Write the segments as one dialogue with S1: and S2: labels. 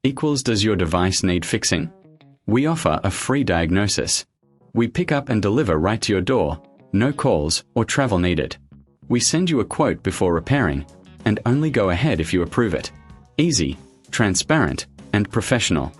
S1: equals does your device need fixing? We offer a free diagnosis. We pick up and deliver right to your door, no calls or travel needed. We send you a quote before repairing, and only go ahead if you approve it. Easy, transparent, and professional.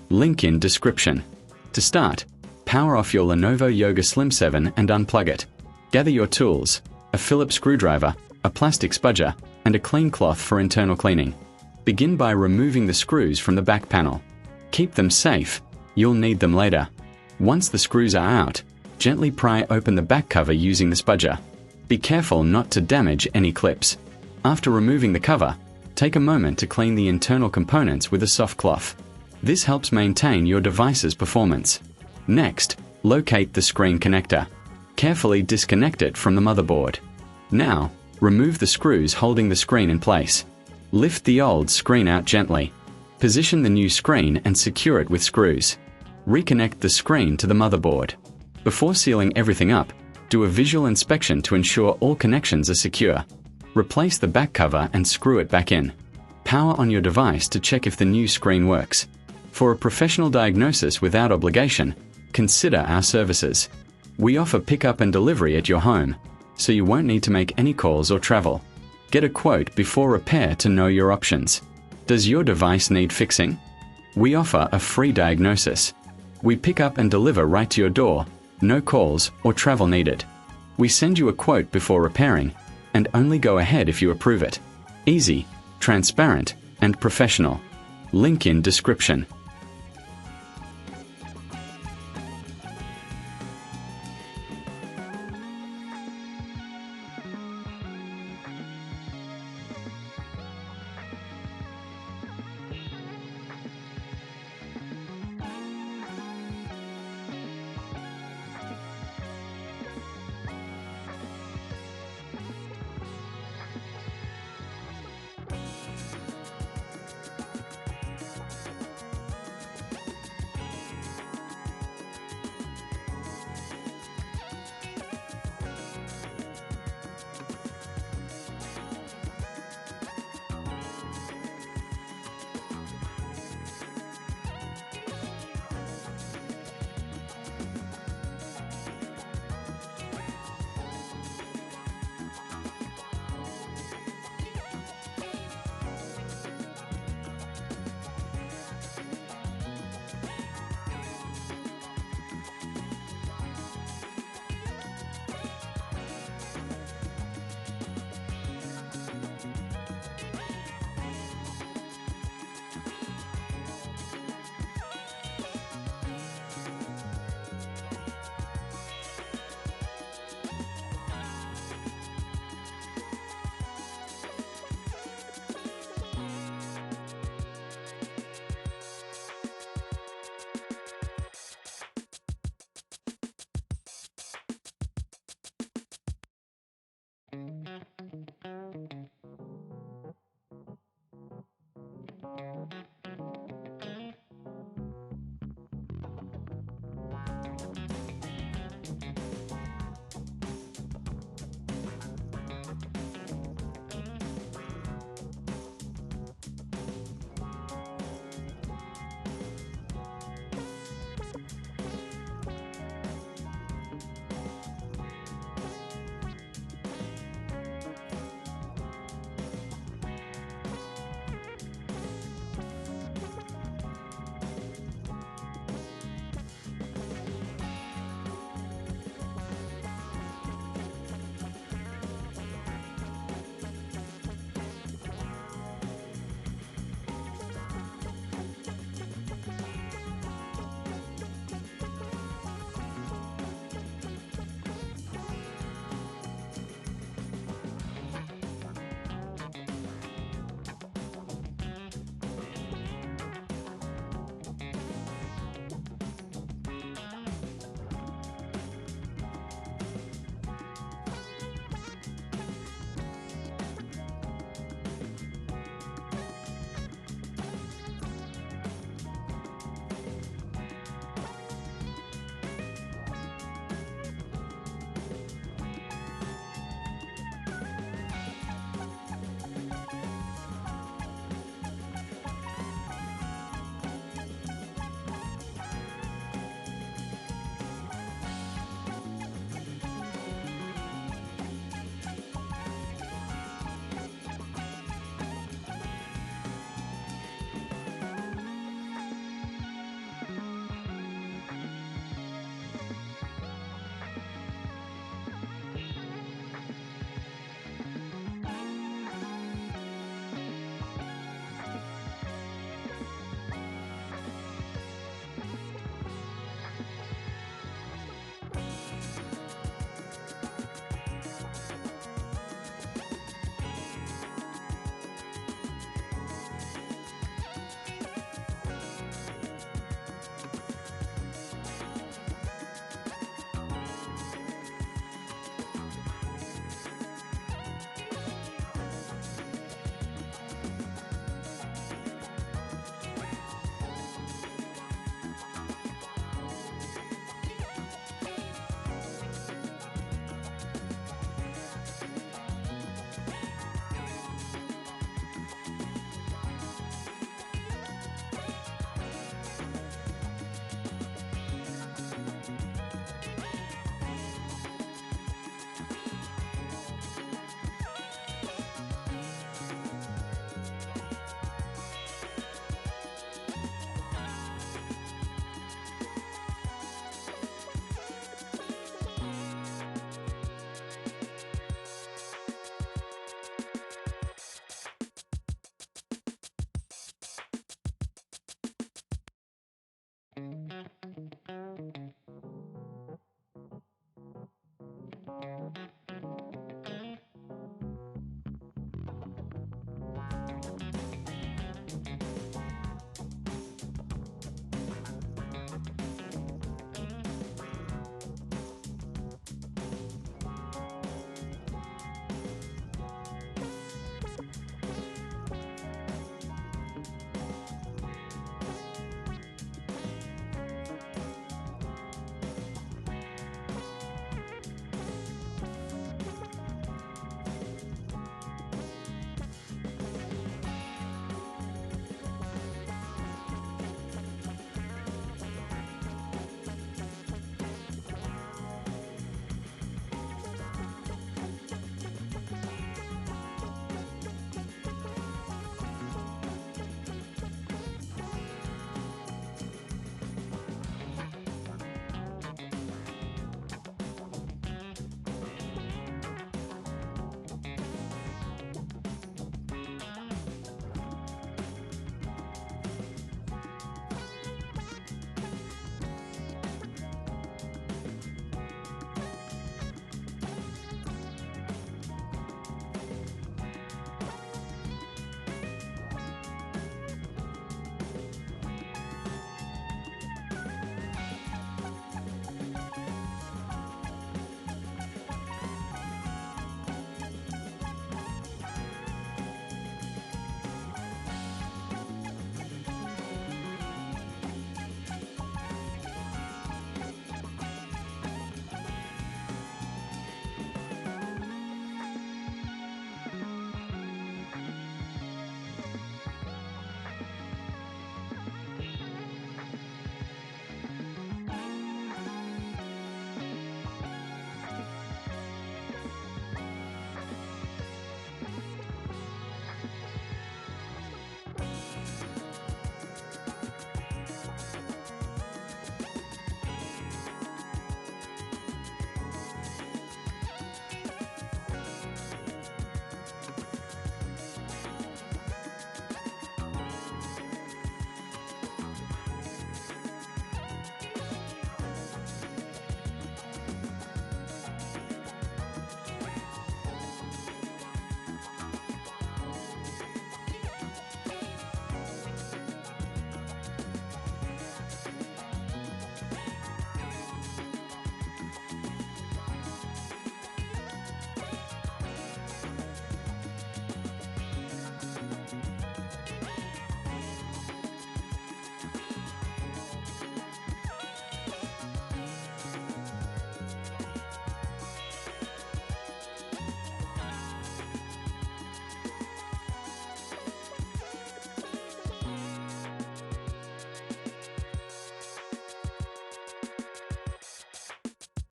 S1: Link in description. To start, power off your Lenovo Yoga Slim 7 and unplug it. Gather your tools, a Phillips screwdriver, a plastic spudger, and a clean cloth for internal cleaning. Begin by removing the screws from the back panel. Keep them safe, you'll need them later. Once the screws are out, gently pry open the back cover using the spudger. Be careful not to damage any clips. After removing the cover, take a moment to clean the internal components with a soft cloth. This helps maintain your device's performance. Next, locate the screen connector. Carefully disconnect it from the motherboard. Now, remove the screws holding the screen in place. Lift the old screen out gently. Position the new screen and secure it with screws. Reconnect the screen to the motherboard. Before sealing everything up, do a visual inspection to ensure all connections are secure. Replace the back cover and screw it back in. Power on your device to check if the new screen works. For a professional diagnosis without obligation, consider our services. We offer pickup and delivery at your home, so you won't need to make any calls or travel. Get a quote before repair to know your options. Does your device need fixing? We offer a free diagnosis. We pick up and deliver right to your door, no calls or travel needed. We send you a quote before repairing, and only go ahead if you approve it. Easy, transparent, and professional. Link in description.